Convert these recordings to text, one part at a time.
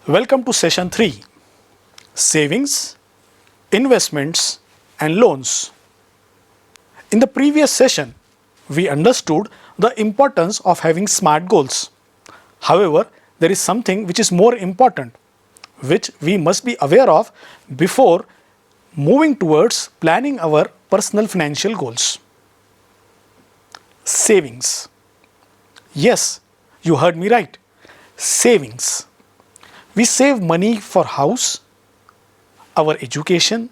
Welcome to session 3, Savings, Investments and Loans. In the previous session, we understood the importance of having SMART goals. However, there is something which is more important, which we must be aware of before moving towards planning our personal financial goals. Savings. Yes, you heard me right. Savings. We save money for house, our education,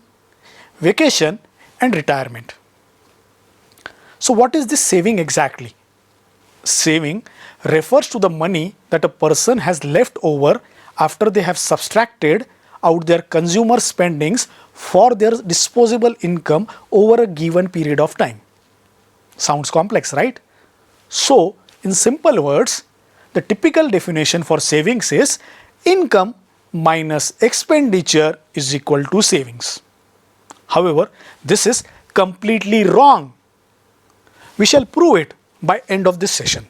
vacation and retirement. So what is this saving exactly? Saving refers to the money that a person has left over after they have subtracted out their consumer spendings for their disposable income over a given period of time. Sounds complex, right? So, in simple words, the typical definition for savings is income minus expenditure is equal to savings. However, this is completely wrong. We shall prove it by end of this session.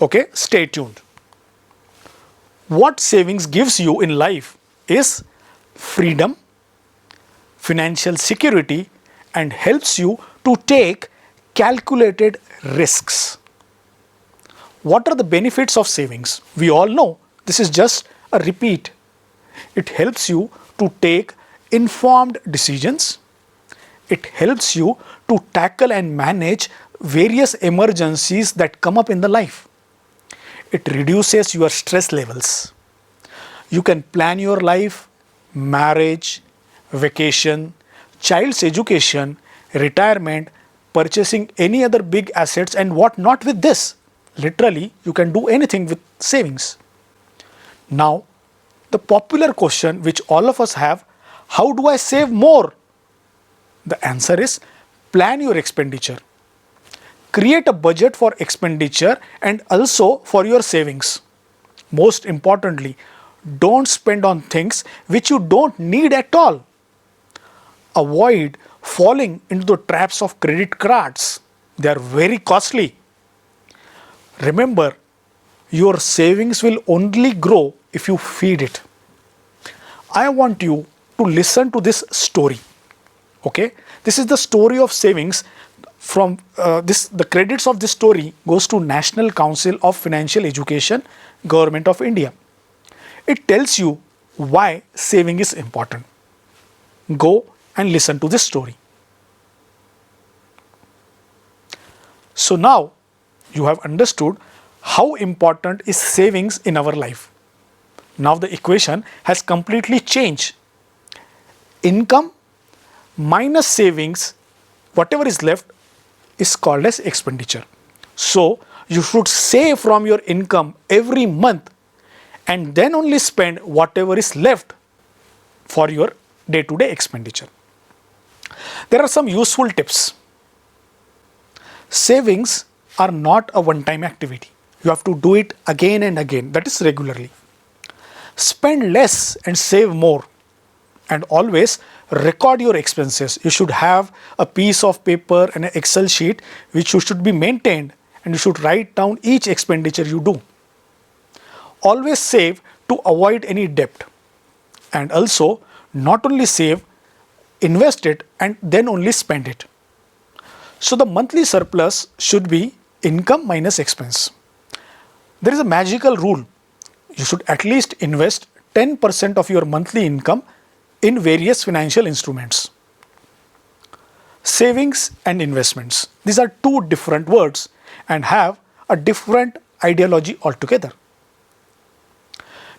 Okay, stay tuned. What savings gives you in life is freedom, financial security and helps you to take calculated risks. What are the benefits of savings? We all know this is just a repeat. It helps you to take informed decisions. It helps you to tackle and manage various emergencies that come up in the life. It reduces your stress levels. You can plan your life, marriage, vacation, child's education, retirement, purchasing any other big assets and what not with this. Literally, you can do anything with savings. Now, the popular question which all of us have, how do I save more? The answer is plan your expenditure. Create a budget for expenditure and also for your savings. Most importantly, don't spend on things which you don't need at all. Avoid falling into the traps of credit cards. They are very costly. Remember, your savings will only grow if you feed it. I want you to listen to this story. Okay, this is the story of savings. From the credits of this story goes to National Council of Financial Education, Government of India. It tells you why saving is important. Go and listen to this story. So now you have understood how important is savings in our life. Now the equation has completely changed. Income minus savings, whatever is left is called as expenditure. So you should save from your income every month and then only spend whatever is left for your day-to-day expenditure. There are some useful tips. Savings are not a one-time activity. You have to do it again and again, that is regularly. Spend less and save more. And always record your expenses. You should have a piece of paper and an Excel sheet which should be maintained and you should write down each expenditure you do. Always save to avoid any debt. And also not only save, invest it and then only spend it. So the monthly surplus should be income minus expense. There is a magical rule. You should at least invest 10% of your monthly income in various financial instruments. Savings and investments. These are two different words and have a different ideology altogether.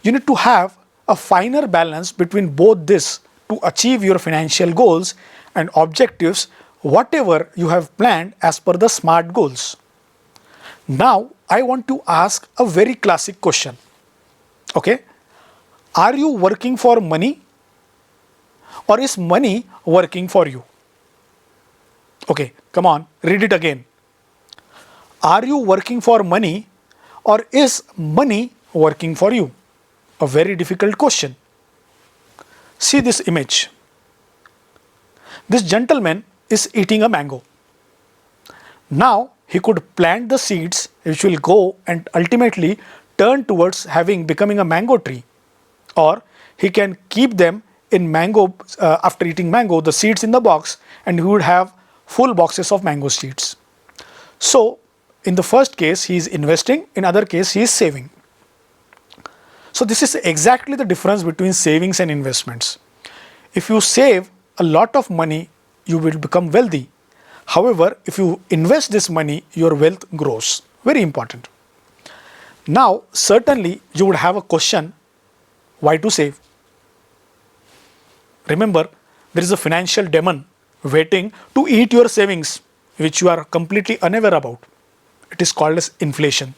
You need to have a finer balance between both this to achieve your financial goals and objectives, whatever you have planned as per the SMART goals. Now, I want to ask a very classic question. Okay, are you working for money or is money working for you? Okay, come on, read it again. Are you working for money or is money working for you? A very difficult question. See this image. This gentleman is eating a mango. Now he could plant the seeds which will go and ultimately turn towards becoming a mango tree. Or he can keep them in mango, after eating mango, the seeds in the box, and he would have full boxes of mango seeds. So in the first case he is investing, in other case he is saving. So this is exactly the difference between savings and investments. If you save a lot of money, you will become wealthy. However, if you invest this money, your wealth grows. Very important. Now, certainly you would have a question, why to save? Remember, there is a financial demon waiting to eat your savings, which you are completely unaware about. It is called as inflation.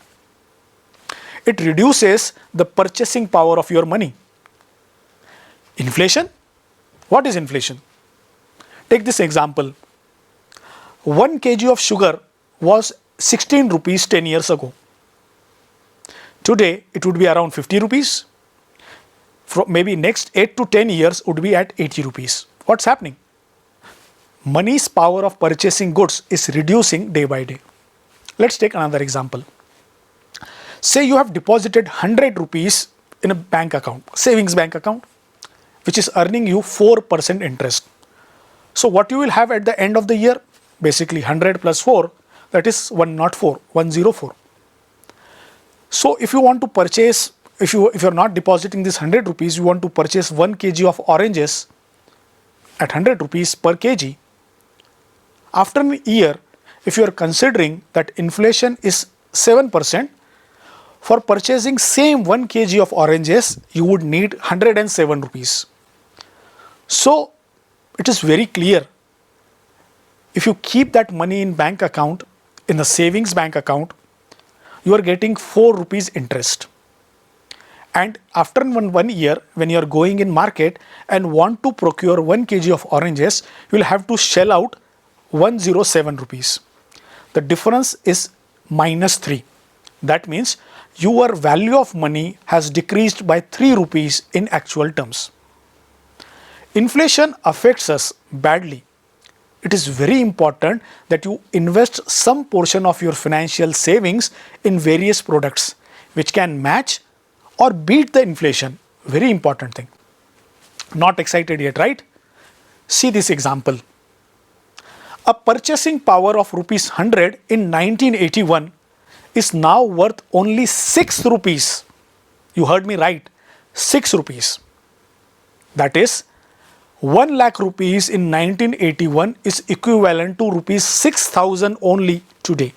It reduces the purchasing power of your money. Inflation? What is inflation? Take this example. 1 kg of sugar was 16 rupees 10 years ago. Today it would be around 50 rupees. Maybe next 8 to 10 years would be at 80 rupees. What's happening? Money's power of purchasing goods is reducing day by day. Let's take another example. Say you have deposited 100 rupees in a bank account, savings bank account, which is earning you 4% interest. So what you will have at the end of the year? Basically 100 plus 4, that is 104. So if you want to purchase, if you are not depositing this 100 rupees, you want to purchase 1 kg of oranges at 100 rupees per kg. After a year, if you are considering that inflation is 7%, for purchasing same 1 kg of oranges, you would need 107 rupees. So it is very clear. If you keep that money in bank account, in the savings bank account, you are getting 4 rupees interest. And after one year, when you are going in market and want to procure 1 kg of oranges, you will have to shell out 107 rupees. The difference is -3. That means your value of money has decreased by 3 rupees in actual terms. Inflation affects us badly. It is very important that you invest some portion of your financial savings in various products which can match or beat the inflation. Very important thing. Not excited yet, right? See this example. A purchasing power of rupees 100 in 1981 is now worth only 6 rupees. You heard me right, 6 rupees. That is 1 lakh rupees in 1981 is equivalent to rupees 6,000 only today.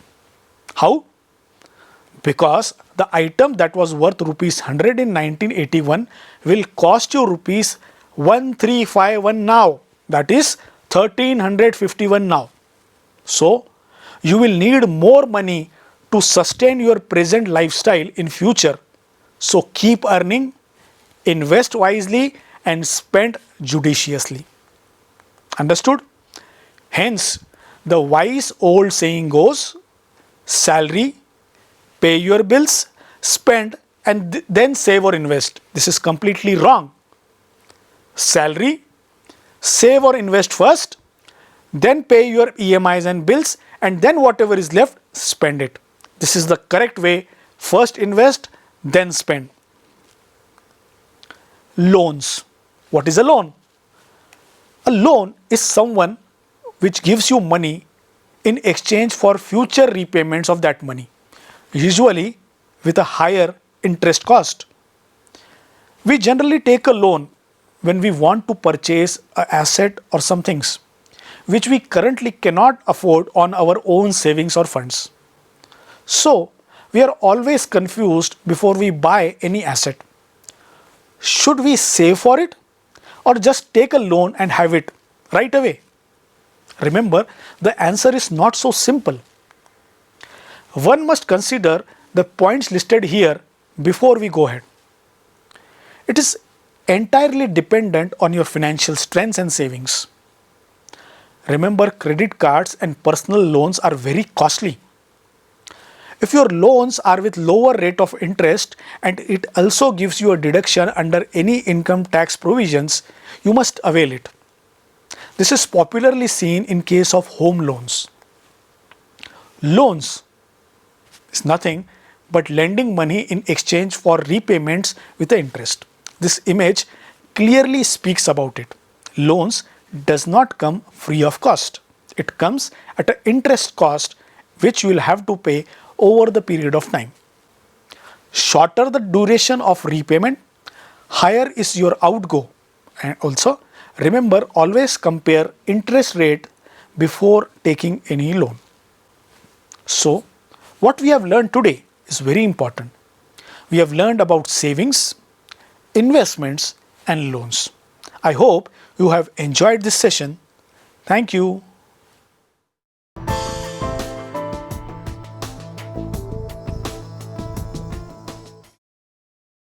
How? Because the item that was worth rupees 100 in 1981 will cost you rupees 1351 now. That is 1351 now. So you will need more money to sustain your present lifestyle in future. So keep earning, invest wisely and spend judiciously. Understood? Hence, the wise old saying goes, salary, pay your bills, spend and then save or invest. This is completely wrong. Salary, save or invest first, then pay your EMIs and bills, and then whatever is left, spend it. This is the correct way. First invest, then spend. Loans. What is a loan? A loan is someone which gives you money in exchange for future repayments of that money, usually with a higher interest cost. We generally take a loan when we want to purchase an asset or some things which we currently cannot afford on our own savings or funds. So, we are always confused before we buy any asset. Should we save for it or just take a loan and have it right away? Remember, the answer is not so simple. One must consider the points listed here before we go ahead. It is entirely dependent on your financial strengths and savings. Remember, credit cards and personal loans are very costly. If your loans are with lower rate of interest and it also gives you a deduction under any income tax provisions, you must avail it. This is popularly seen in case of home loans. Loans is nothing but lending money in exchange for repayments with the interest. This image clearly speaks about it. Loans does not come free of cost. It comes at an interest cost which you will have to pay over the period of time. Shorter the duration of repayment, higher is your outgo. And also remember, always compare interest rate before taking any loan. So what we have learned today is very important. We have learned about savings, investments and loans. I hope you have enjoyed this session. Thank you.